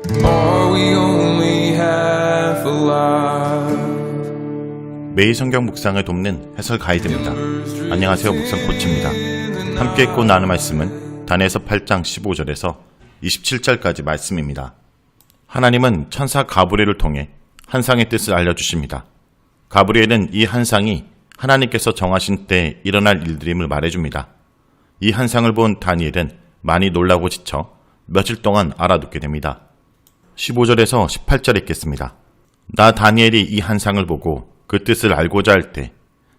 Are we only half alive? 매일 성경 묵상을 돕는 해설 가이드입니다. 안녕하세요. 묵상 코치입니다. 함께 읽고 나눌 말씀은 다니엘서 8장 15절에서 27절까지 말씀입니다. 하나님은 천사 가브리엘을 통해 한상의 뜻을 알려주십니다. 가브리엘은 이 한상이 하나님께서 정하신 때에 일어날 일들임을 말해줍니다. 이 한상을 본 다니엘은 많이 놀라고 지쳐 며칠 동안 알아듣게 됩니다. 15절에서 18절 읽겠습니다. 나 다니엘이 이 한상을 보고 그 뜻을 알고자 할 때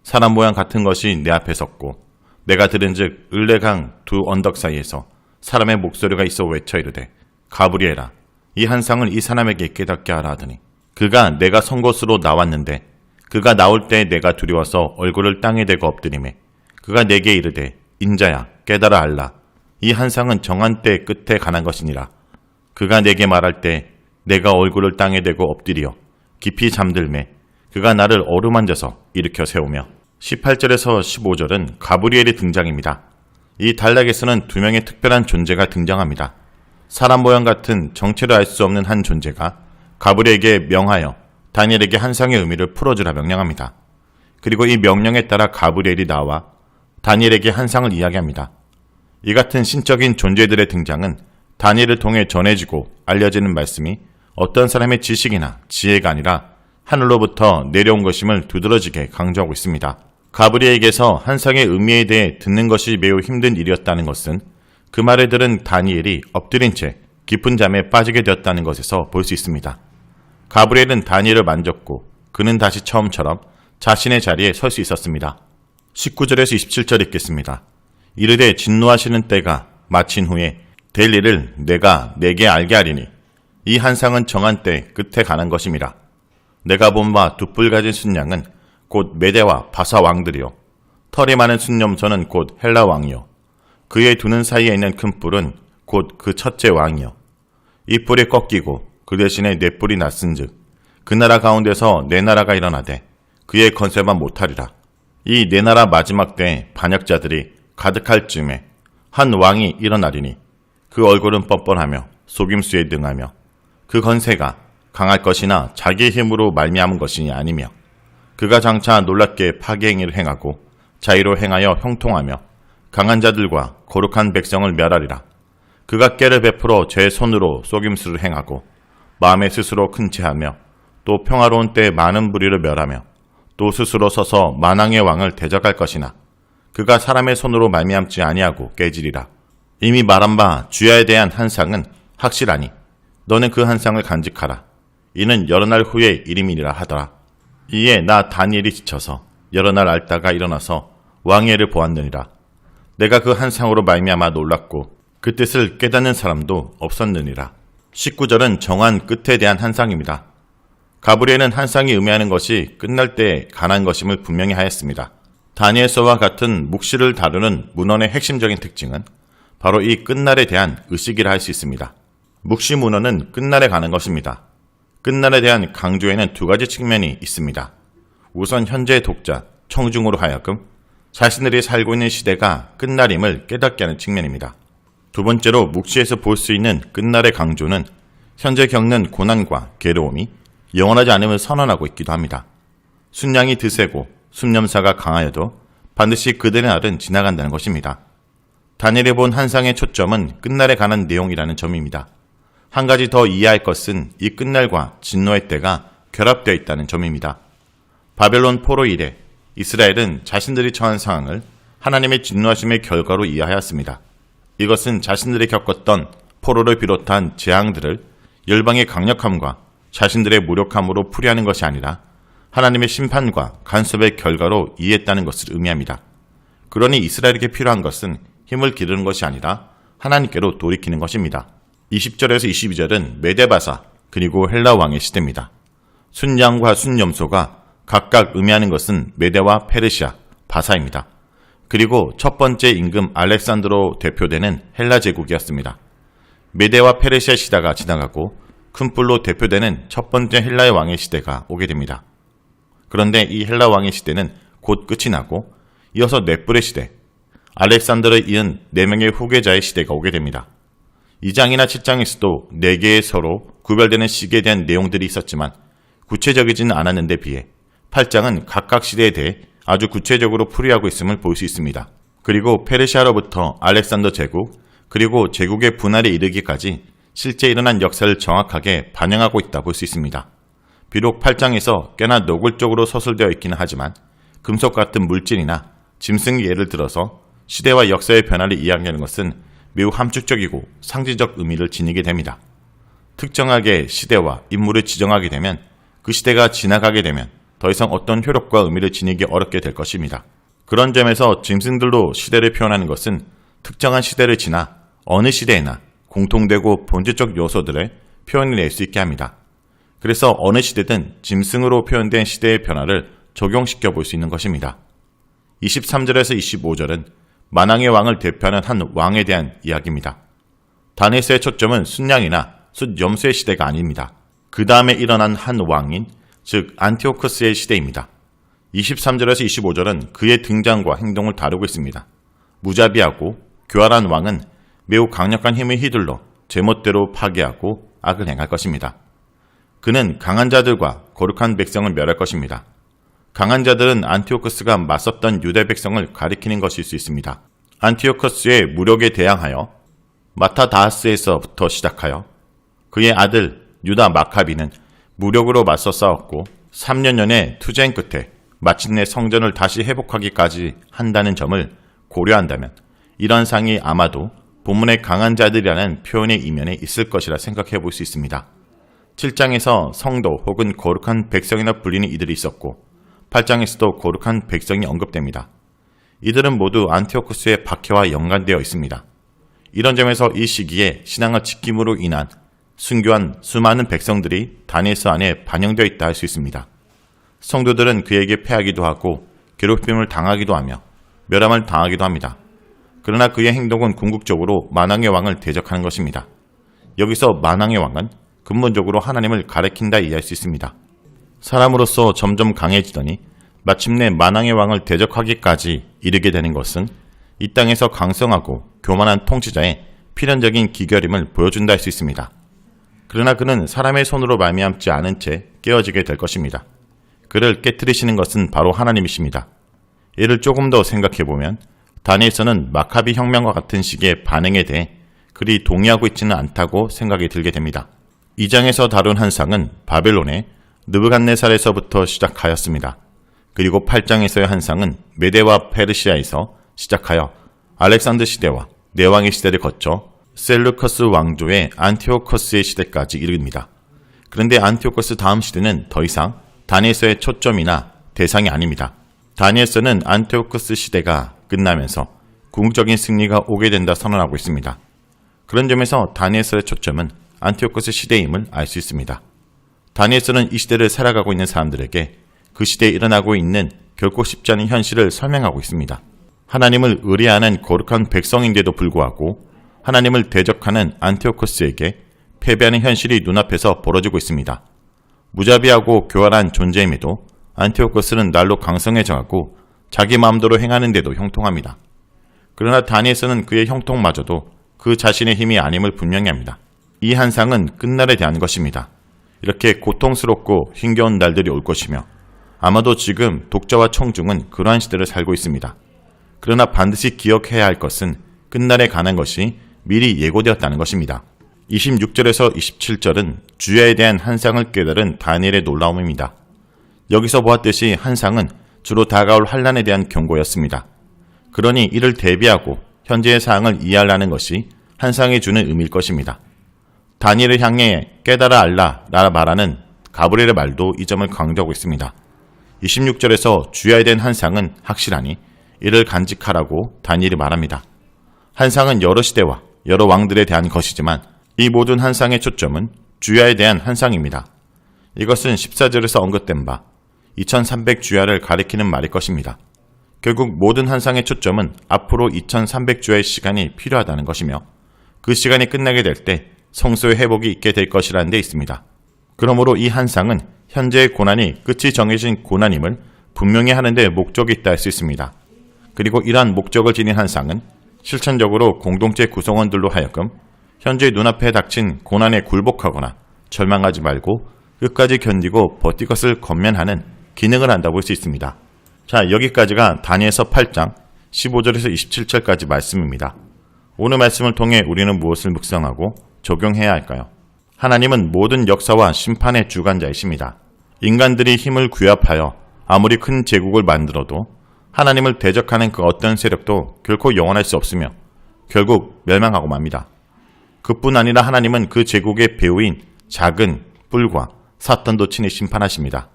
사람 모양 같은 것이 내 앞에 섰고 내가 들은즉 을레강 두 언덕 사이에서 사람의 목소리가 있어 외쳐 이르되 가브리엘아 이 한상을 이 사람에게 깨닫게 하라 하더니 그가 내가 선 곳으로 나왔는데 그가 나올 때 내가 두려워서 얼굴을 땅에 대고 엎드리매 그가 내게 이르되 인자야 깨달아 알라 이 한상은 정한 때의 끝에 관한 것이니라. 그가 내게 말할 때 내가 얼굴을 땅에 대고 엎드려 깊이 잠들매 그가 나를 어루만져서 일으켜 세우며 18절에서 15절은 가브리엘의 등장입니다. 이 단락에서는 두 명의 특별한 존재가 등장합니다. 사람 모양 같은 정체를 알 수 없는 한 존재가 가브리엘에게 명하여 다니엘에게 한상의 의미를 풀어주라 명령합니다. 그리고 이 명령에 따라 가브리엘이 나와 다니엘에게 한상을 이야기합니다. 이 같은 신적인 존재들의 등장은 다니엘을 통해 전해지고 알려지는 말씀이 어떤 사람의 지식이나 지혜가 아니라 하늘로부터 내려온 것임을 두드러지게 강조하고 있습니다. 가브리엘에게서 한상의 의미에 대해 듣는 것이 매우 힘든 일이었다는 것은 그 말을 들은 다니엘이 엎드린 채 깊은 잠에 빠지게 되었다는 것에서 볼 수 있습니다. 가브리엘은 다니엘을 만졌고 그는 다시 처음처럼 자신의 자리에 설 수 있었습니다. 19절에서 27절 읽겠습니다. 이르되 진노하시는 때가 마친 후에 될 일을 내가 내게 알게 하리니 이 한상은 정한 때 끝에 관한 것임이라. 내가 본 바 두 뿔 가진 순양은 곧 메대와 바사 왕들이요 털이 많은 순념소는 곧 헬라 왕이요 그의 두 눈 사이에 있는 큰 뿔은 곧 그 첫째 왕이요 이 뿔이 꺾이고 그 대신에 네 뿔이 났은즉 그 나라 가운데서 네 나라가 일어나되 그의 건세만 못하리라. 이 네 나라 마지막 때에 반역자들이 가득할 즈음에 한 왕이 일어나리니 그 얼굴은 뻔뻔하며 속임수에 능하며 그 건세가 강할 것이나 자기의 힘으로 말미암은 것이 아니며 그가 장차 놀랍게 파괴 행위를 행하고 자의로 행하여 형통하며 강한 자들과 거룩한 백성을 멸하리라. 그가 깨를 베풀어 제 손으로 속임수를 행하고 마음에 스스로 큰 체하며 또 평화로운 때에 많은 부리를 멸하며 또 스스로 서서 만왕의 왕을 대적할 것이나 그가 사람의 손으로 말미암지 아니하고 깨지리라. 이미 말한 바 주야에 대한 한상은 확실하니 너는 그 한상을 간직하라. 이는 여러 날 후의 일임이니라 하더라. 이에 나 다니엘이 지쳐서 여러 날 앓다가 일어나서 왕의 일을 보았느니라. 내가 그 한상으로 말미암아 놀랐고 그 뜻을 깨닫는 사람도 없었느니라. 19절은 정한 끝에 대한 한상입니다. 가브리엘은 한상이 의미하는 것이 끝날 때에 관한 것임을 분명히 하였습니다. 다니엘서와 같은 묵시를 다루는 문헌의 핵심적인 특징은 바로 이 끝날에 대한 의식이라 할 수 있습니다. 묵시 문헌은 끝날에 관한 것입니다. 끝날에 대한 강조에는 두 가지 측면이 있습니다. 우선 현재의 독자, 청중으로 하여금 자신들이 살고 있는 시대가 끝날임을 깨닫게 하는 측면입니다. 두 번째로 묵시에서 볼 수 있는 끝날의 강조는 현재 겪는 고난과 괴로움이 영원하지 않음을 선언하고 있기도 합니다. 순양이 드세고 순념사가 강하여도 반드시 그들의 날은 지나간다는 것입니다. 다니엘이 본 한상의 초점은 끝날에 관한 내용이라는 점입니다. 한 가지 더 이해할 것은 이 끝날과 진노의 때가 결합되어 있다는 점입니다. 바벨론 포로 이래 이스라엘은 자신들이 처한 상황을 하나님의 진노하심의 결과로 이해하였습니다. 이것은 자신들이 겪었던 포로를 비롯한 재앙들을 열방의 강력함과 자신들의 무력함으로 풀이하는 것이 아니라 하나님의 심판과 간섭의 결과로 이해했다는 것을 의미합니다. 그러니 이스라엘에게 필요한 것은 힘을 기르는 것이 아니라 하나님께로 돌이키는 것입니다. 20절에서 22절은 메데바사 그리고 헬라 왕의 시대입니다. 순양과 순염소가 각각 의미하는 것은 메데와 페르시아, 바사입니다. 그리고 첫 번째 임금 알렉산드로 대표되는 헬라 제국이었습니다. 메데와 페르시아 시대가 지나가고 큰 뿔로 대표되는 첫 번째 헬라의 왕의 시대가 오게 됩니다. 그런데 이 헬라 왕의 시대는 곧 끝이 나고 이어서 넷뿔의 시대, 알렉산더를 이은 4명의 후계자의 시대가 오게 됩니다. 2장이나 7장에서도 4개의 서로 구별되는 시기에 대한 내용들이 있었지만 구체적이지는 않았는데 비해 8장은 각각 시대에 대해 아주 구체적으로 풀이하고 있음을 볼 수 있습니다. 그리고 페르시아로부터 알렉산더 제국, 그리고 제국의 분할에 이르기까지 실제 일어난 역사를 정확하게 반영하고 있다 볼 수 있습니다. 비록 8장에서 꽤나 노골적으로 서술되어 있기는 하지만 금속 같은 물질이나 짐승의 예를 들어서 시대와 역사의 변화를 이야기하는 것은 매우 함축적이고 상징적 의미를 지니게 됩니다. 특정하게 시대와 인물을 지정하게 되면 그 시대가 지나가게 되면 더 이상 어떤 효력과 의미를 지니기 어렵게 될 것입니다. 그런 점에서 짐승들로 시대를 표현하는 것은 특정한 시대를 지나 어느 시대에나 공통되고 본질적 요소들을 표현해낼 수 있게 합니다. 그래서 어느 시대든 짐승으로 표현된 시대의 변화를 적용시켜 볼 수 있는 것입니다. 23절에서 25절은 만왕의 왕을 대표하는 한 왕에 대한 이야기입니다. 다니엘서의 초점은 숫양이나 숫염소의 시대가 아닙니다. 그 다음에 일어난 한 왕인, 즉 안티오코스의 시대입니다. 23절에서 25절은 그의 등장과 행동을 다루고 있습니다. 무자비하고 교활한 왕은 매우 강력한 힘을 휘둘러 제멋대로 파괴하고 악을 행할 것입니다. 그는 강한 자들과 거룩한 백성을 멸할 것입니다. 강한 자들은 안티오코스가 맞섰던 유대 백성을 가리키는 것일 수 있습니다. 안티오코스의 무력에 대항하여 마타다하스에서부터 시작하여 그의 아들 유다 마카비는 무력으로 맞서 싸웠고 3년여의 투쟁 끝에 마침내 성전을 다시 회복하기까지 한다는 점을 고려한다면 이런 상이 아마도 본문의 강한 자들이라는 표현의 이면에 있을 것이라 생각해 볼 수 있습니다. 7장에서 성도 혹은 거룩한 백성이나 불리는 이들이 있었고 8장에서도 거룩한 백성이 언급됩니다. 이들은 모두 안티오코스의 박해와 연관되어 있습니다. 이런 점에서 이 시기에 신앙을 지킴으로 인한 순교한 수많은 백성들이 다니엘서 안에 반영되어 있다 할 수 있습니다. 성도들은 그에게 패하기도 하고 괴롭힘을 당하기도 하며 멸함을 당하기도 합니다. 그러나 그의 행동은 궁극적으로 만왕의 왕을 대적하는 것입니다. 여기서 만왕의 왕은 근본적으로 하나님을 가리킨다 이해할 수 있습니다. 사람으로서 점점 강해지더니 마침내 만왕의 왕을 대적하기까지 이르게 되는 것은 이 땅에서 강성하고 교만한 통치자의 필연적인 기결임을 보여준다 할 수 있습니다. 그러나 그는 사람의 손으로 말미암지 않은 채 깨어지게 될 것입니다. 그를 깨트리시는 것은 바로 하나님이십니다. 이를 조금 더 생각해보면 다니엘서는 마카비 혁명과 같은 식의 반응에 대해 그리 동의하고 있지는 않다고 생각이 들게 됩니다. 2장에서 다룬 한상은 바벨론의 느부갓네살에서부터 시작하였습니다. 그리고 8장에서의 한상은 메데와 페르시아에서 시작하여 알렉산더 시대와 네왕의 시대를 거쳐 셀루커스 왕조의 안티오코스의 시대까지 이릅니다. 그런데 안티오코스 다음 시대는 더 이상 다니엘서의 초점이나 대상이 아닙니다. 다니엘서는 안티오코스 시대가 끝나면서 궁극적인 승리가 오게 된다 선언하고 있습니다. 그런 점에서 다니엘서의 초점은 안티오코스 시대임을 알 수 있습니다. 다니엘서는 이 시대를 살아가고 있는 사람들에게 그 시대에 일어나고 있는 결코 쉽지 않은 현실을 설명하고 있습니다. 하나님을 의뢰하는 거룩한 백성인데도 불구하고 하나님을 대적하는 안티오코스에게 패배하는 현실이 눈앞에서 벌어지고 있습니다. 무자비하고 교활한 존재임에도 안티오코스는 날로 강성해져가고 자기 마음대로 행하는데도 형통합니다. 그러나 다니엘서는 그의 형통마저도 그 자신의 힘이 아님을 분명히 합니다. 이 한상은 끝날에 대한 것입니다. 이렇게 고통스럽고 힘겨운 날들이 올 것이며 아마도 지금 독자와 청중은 그러한 시대를 살고 있습니다. 그러나 반드시 기억해야 할 것은 끝날에 관한 것이 미리 예고되었다는 것입니다. 26절에서 27절은 주야에 대한 한상을 깨달은 다니엘의 놀라움입니다. 여기서 보았듯이 한상은 주로 다가올 환란에 대한 경고였습니다. 그러니 이를 대비하고 현재의 사항을 이해하라는 것이 한상이 주는 의미일 것입니다. 다니엘을 향해 깨달아 알라 라 말하는 가브리엘의 말도 이 점을 강조하고 있습니다. 26절에서 주야에 대한 한상은 확실하니 이를 간직하라고 다니엘이 말합니다. 한상은 여러 시대와 여러 왕들에 대한 것이지만 이 모든 한상의 초점은 주야에 대한 한상입니다. 이것은 14절에서 언급된 바 2300주야를 가리키는 말일 것입니다. 결국 모든 한상의 초점은 앞으로 2300주야의 시간이 필요하다는 것이며 그 시간이 끝나게 될 때 성소의 회복이 있게 될 것이라는 데 있습니다. 그러므로 이 한상은 현재의 고난이 끝이 정해진 고난임을 분명히 하는 데 목적이 있다 할 수 있습니다. 그리고 이러한 목적을 지닌 한상은 실천적으로 공동체 구성원들로 하여금 현재 눈앞에 닥친 고난에 굴복하거나 절망하지 말고 끝까지 견디고 버틸 것을 건면하는 기능을 한다고 볼 수 있습니다. 자, 여기까지가 다니엘서 8장 15절에서 27절까지 말씀입니다. 오늘 말씀을 통해 우리는 무엇을 묵상하고 적용해야 할까요? 하나님은 모든 역사와 심판의 주관자이십니다. 인간들이 힘을 규합하여 아무리 큰 제국을 만들어도 하나님을 대적하는 그 어떤 세력도 결코 영원할 수 없으며 결국 멸망하고 맙니다. 그뿐 아니라 하나님은 그 제국의 배후인 작은 뿔과 사탄도 친히 심판하십니다.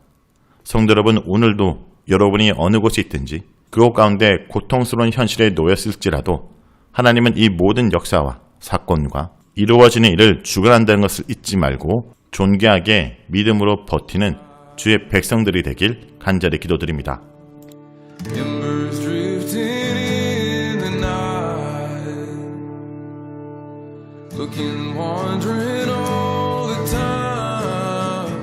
성도 여러분, 오늘도 여러분이 어느 곳에 있든지 그곳 가운데 고통스러운 현실에 놓였을지라도 하나님은 이 모든 역사와 사건과 이루어지는 일을 주관한다는 것을 잊지 말고 존귀하게 믿음으로 버티는 주의 백성들이 되길 간절히 기도드립니다. Embers drifting in the night, looking, wandering all the time.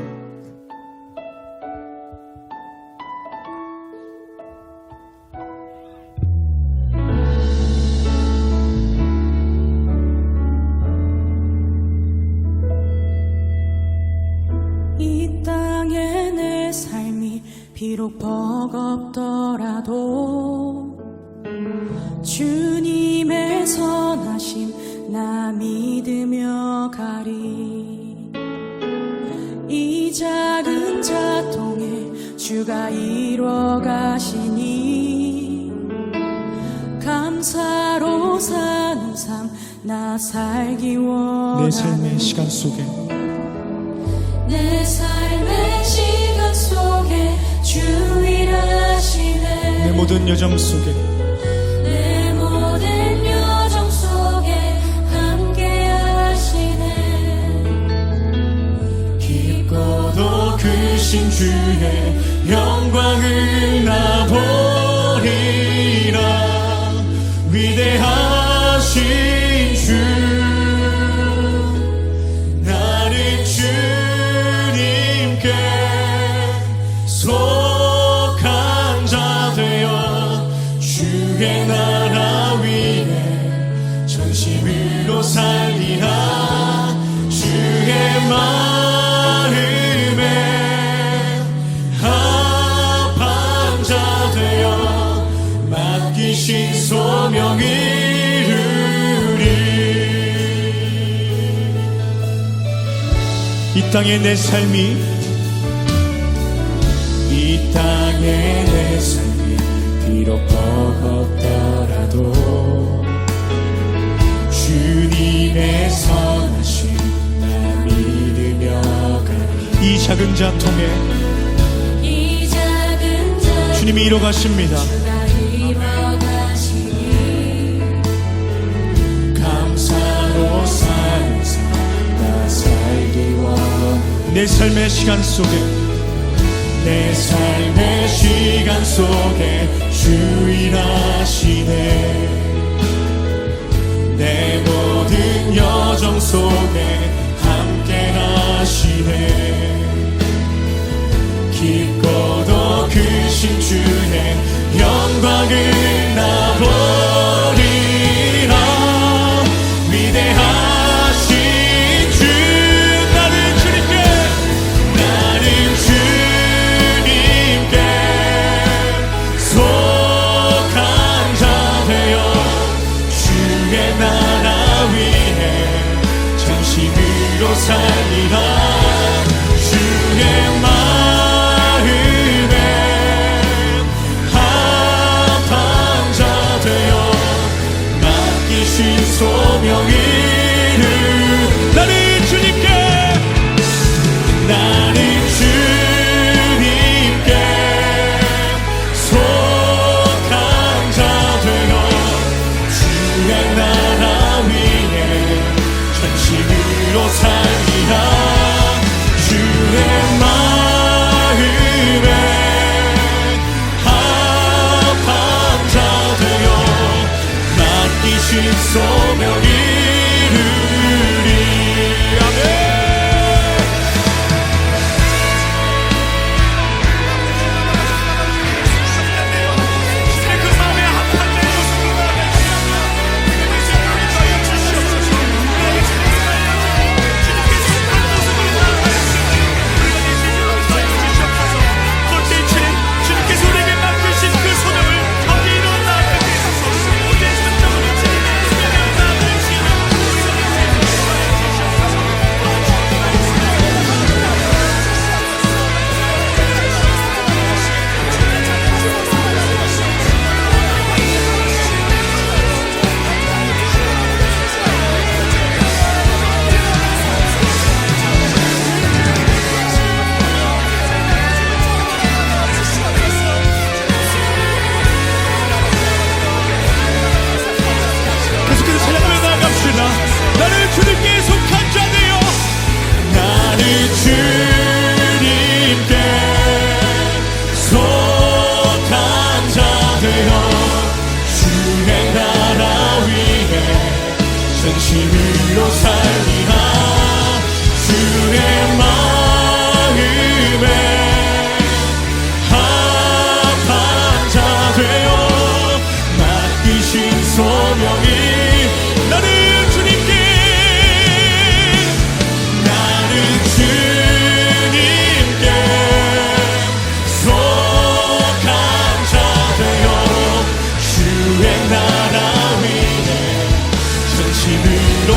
이 땅에 내 삶이 비록 버겁더라도 주님의 선하심 나 믿으며 가리. 이 작은 자통에 주가 이뤄 가시니 감사로 사는 삶 나 살기 원하네. 내 삶의 시간 속에 내 삶의 시간 속에 주 일하시네. 내 모든 여정 속에 내 모든 여정 속에 함께 하시네. 깊고도 크신 주의 영광을 나 보리라. 위대하신 주 나는 주님께 속한 자 되어 주의 나라 위에 전심으로 살리라. 주의 마음에 합한 자 되어 맡기신 소명을 이루리. 이 땅에 내 삶이 이 땅에 내 삶이 비록 버겁더라도 주님의 선하심 나 믿으며 가리. 이 작은 자통에 이 작은 자 주님이 이뤄 가십니다. 주가 이뤄 가시니 감사로 사는 삶 나 살기 원하네. 내 삶의 시간 속에 내 삶의 시간 속에 주 일하시네. 내 모든 여정 속에 함께 하시네. 깊고도 크신 주의 영광을 나 보리라. 위대하신 주 나는 주님께 속한 자 되어 주의 나라 위에 전심을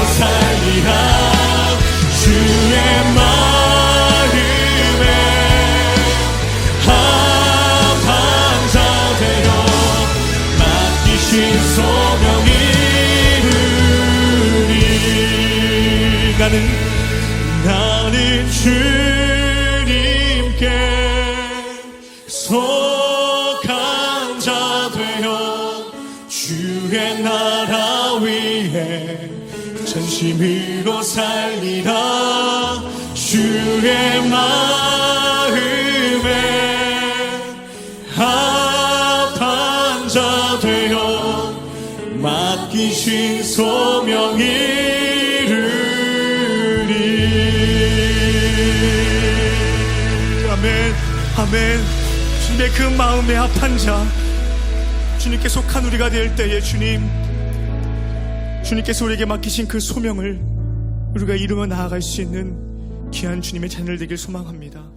살리라 주의 마음에 합한 자 되어 맡기신 소명 이루리. 나는 주님께 속한 자 되어 주의 나라 위에 전심으로 살리라 주의 마음에 합한 자 되어 맡기신 소명 이루리. 아멘 아멘. 주님의 그 마음에 합한 자, 주님께 속한 우리가 될 때에 주님께서 우리에게 맡기신 그 소명을 우리가 이루며 나아갈 수 있는 귀한 주님의 자녀들 되길 소망합니다.